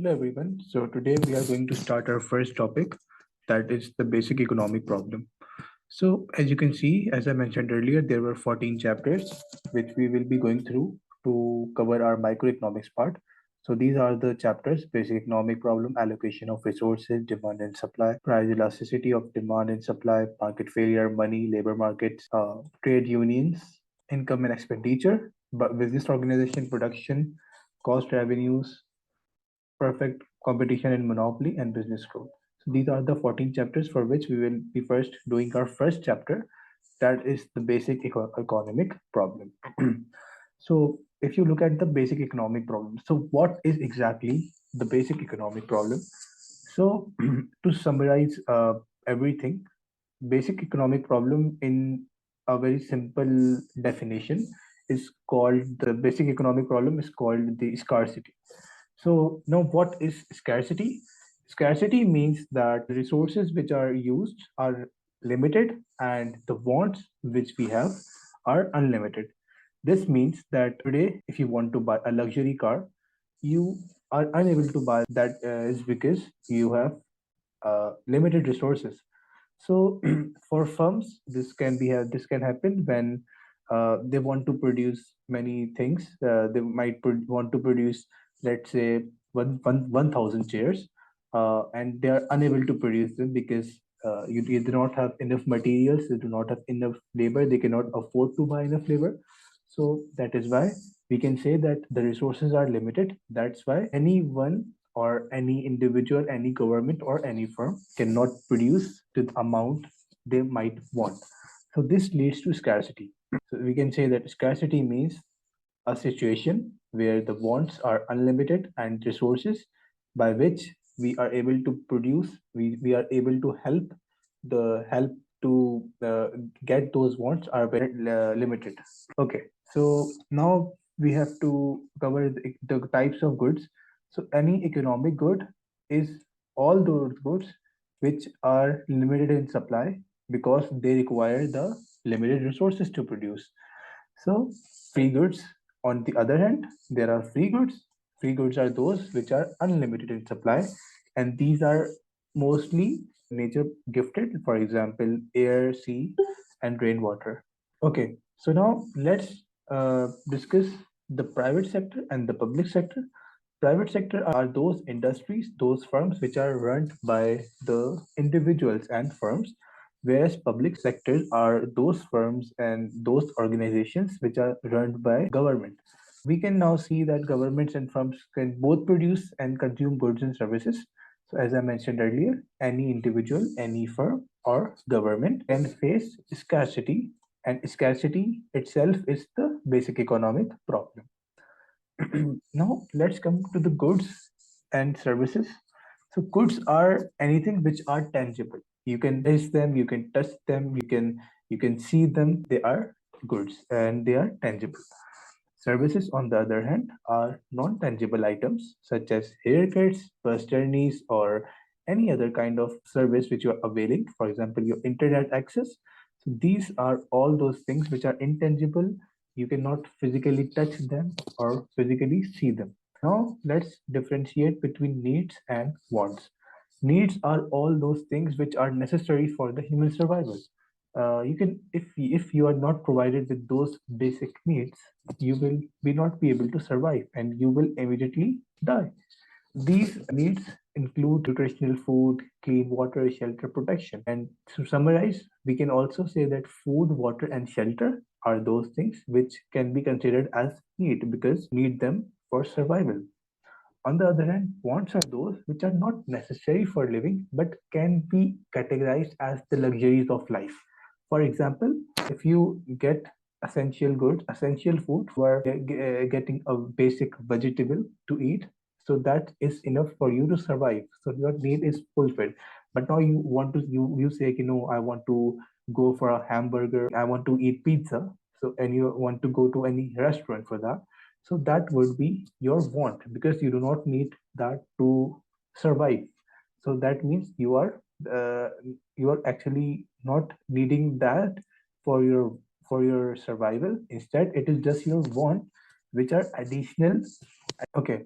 Hello everyone. So today we are going to start our first topic, that is the basic economic problem. So as you can see, as I mentioned earlier, there were 14 chapters which we will be going through to cover our microeconomics part. So these are the chapters: basic economic problem, allocation of resources, demand and supply, price elasticity of demand and supply, market failure, money, labor markets, trade unions, income and expenditure, but business organization, production, cost revenues, perfect competition and monopoly, and business growth. So these are the 14 chapters for which we will be first doing our first chapter, that is the basic economic problem. So if you look at the basic economic problem, so what is exactly the basic economic problem? So to summarize everything, basic economic problem in a very simple definition is called, the basic economic problem is called the scarcity. So now what is scarcity? Scarcity means that the resources which are used are limited and the wants which we have are unlimited. This means that today if you want to buy a luxury car, you are unable to buy that, is because you have limited resources. So for firms, this can happen when they want to produce many things. They might want to produce, let's say, 1,000 chairs, and they are unable to produce them because you do not have enough materials, they do not have enough labor, they cannot afford to buy enough labor. So that is why we can say that the resources are limited. That's why anyone or any individual, any government, or any firm cannot produce the amount they might want. So this leads to scarcity. So we can say that scarcity means a situation where the wants are unlimited and resources by which we are able to produce, we are able to help to get those wants are very limited. Okay, so now we have to cover the types of goods. So any economic good is all those goods which are limited in supply because they require the limited resources to produce. So free goods, on the other hand, there are free goods. Free goods are those which are unlimited in supply, and these are mostly nature gifted, for example, air, sea, and rainwater. Okay, so now let's discuss the private sector and the public sector. Private sector are those industries, those firms which are run by the individuals and firms, whereas public sectors are those firms and those organizations which are run by government. We can now see that governments and firms can both produce and consume goods and services. So as I mentioned earlier, any individual, any firm or government can face scarcity, and scarcity itself is the basic economic problem. Now let's come to the goods and services. So goods are anything which are tangible. You can taste them, you can touch them, you can see them. They are goods and they are tangible. Services, on the other hand, are non-tangible items such as haircuts, bus journeys, or any other kind of service which you are availing. For example, your internet access. So these are all those things which are intangible. You cannot physically touch them or physically see them. Now let's differentiate between needs and wants. Needs are all those things which are necessary for the human survival. You can, if you are not provided with those basic needs, you will be not be able to survive and you will immediately die. These needs include nutritional food, clean water, shelter, protection. And to summarize, we can also say that food, water, and shelter are those things which can be considered as need because need them for survival. On the other hand, wants are those which are not necessary for living but can be categorized as the luxuries of life. For example, if you get essential goods, essential food, you are getting a basic vegetable to eat, so that is enough for you to survive. So your need is fulfilled. But now you say, I want to go for a hamburger, I want to eat pizza. So and you want to go to any restaurant for that, so that would be your want because you do not need that to survive. So that means uh, you are actually not needing that for your survival. Instead, it is just your want which are additional. Okay,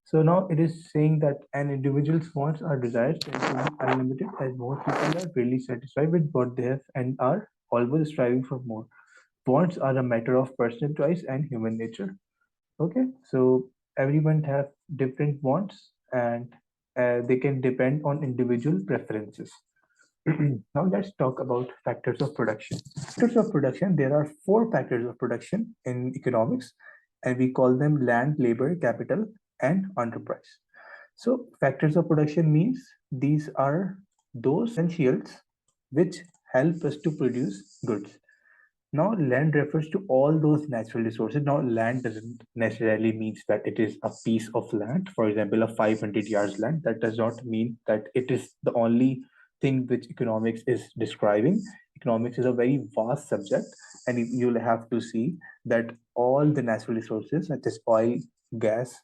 So now it is saying that an individual's wants or desires tend to be unlimited, as most people are really satisfied with what they have and are always striving for more. Wants are a matter of personal choice and human nature. Okay, so everyone have different wants, and they can depend on individual preferences. Now let's talk about factors of production. Factors of production, there are four factors of production in economics, and we call them land, labor, capital, and enterprise. So factors of production means these are those essentials which help us to produce goods. Now, land refers to all those natural resources. Now, land doesn't necessarily means that it is a piece of land. For example, a 500 yards land. That does not mean that it is the only thing which economics is describing. Economics is a very vast subject, and you'll have to see that all the natural resources such as oil, gas,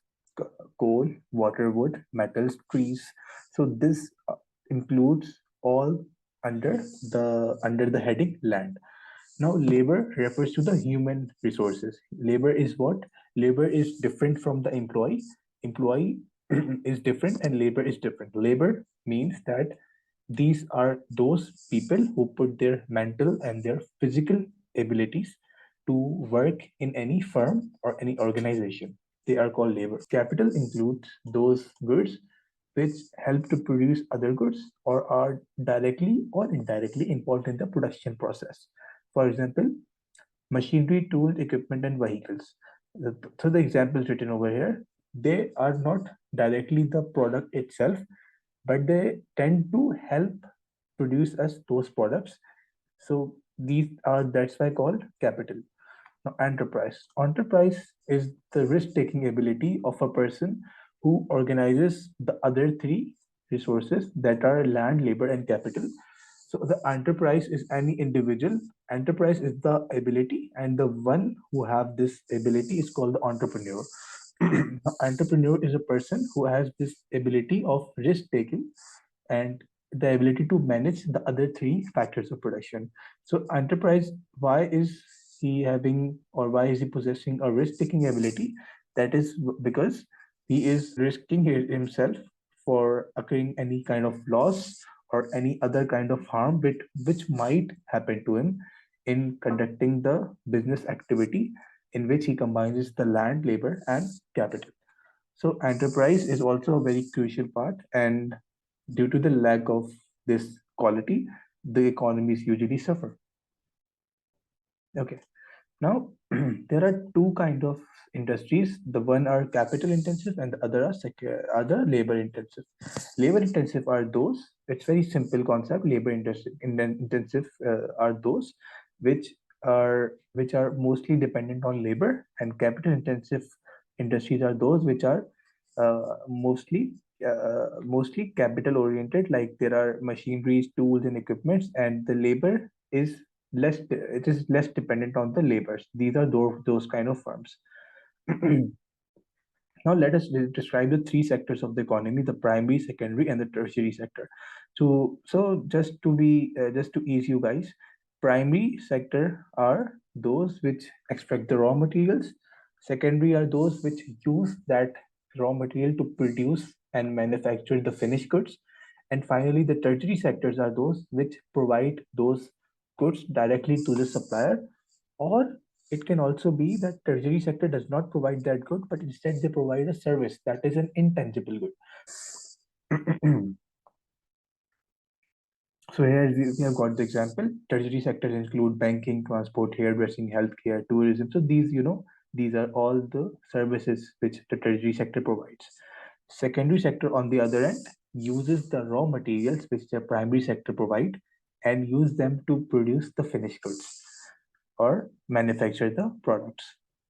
coal, water, wood, metals, trees. So this includes all under the heading land. Now, labor refers to the human resources. Labor is what? Labor is different from the employee. Employee is different and labor is different. Labor means that these are those people who put their mental and their physical abilities to work in any firm or any organization. They are called labor. Capital includes those goods which help to produce other goods or are directly or indirectly involved in the production process. For example, machinery, tools, equipment, and vehicles. So the examples written over here, they are not directly the product itself, but they tend to help produce us those products. So these are that's why called capital. Now, enterprise. Enterprise is the risk-taking ability of a person who organizes the other three resources that are land, labor, and capital. So the enterprise is any individual. Enterprise is the ability, and the one who have this ability is called the entrepreneur. Entrepreneur is a person who has this ability of risk taking and the ability to manage the other three factors of production. So enterprise, why is he having or why is he possessing a risk taking ability? That is because he is risking himself for occurring any kind of loss or any other kind of harm which might happen to him in conducting the business activity in which he combines the land, labor, and capital. So enterprise is also a very crucial part, and due to the lack of this quality, the economies usually suffer. Okay. Now, there are two kind of industries. The one are capital intensive and the other are other labor intensive. Labor intensive are those, it's very simple concept. Labor intensive are those which which are mostly dependent on labor, and capital intensive industries are those which are mostly capital oriented, like there are machineries, tools, and equipments, and the labor is less dependent on the labors. These are those kind of firms. Now let us describe the three sectors of the economy: the primary, secondary, and the tertiary sector. So just to ease you guys, primary sector are those which extract the raw materials. Secondary are those which use that raw material to produce and manufacture the finished goods. And finally, the tertiary sectors are those which provide those goods directly to the supplier, or it can also be that tertiary sector does not provide that good, but instead they provide a service that is an intangible good. So here we have got the example. Tertiary sectors include banking, transport, hairdressing, healthcare, tourism. So these are all the services which the tertiary sector provides. Secondary sector, on the other end, uses the raw materials which the primary sector provide and use them to produce the finished goods or manufacture the products.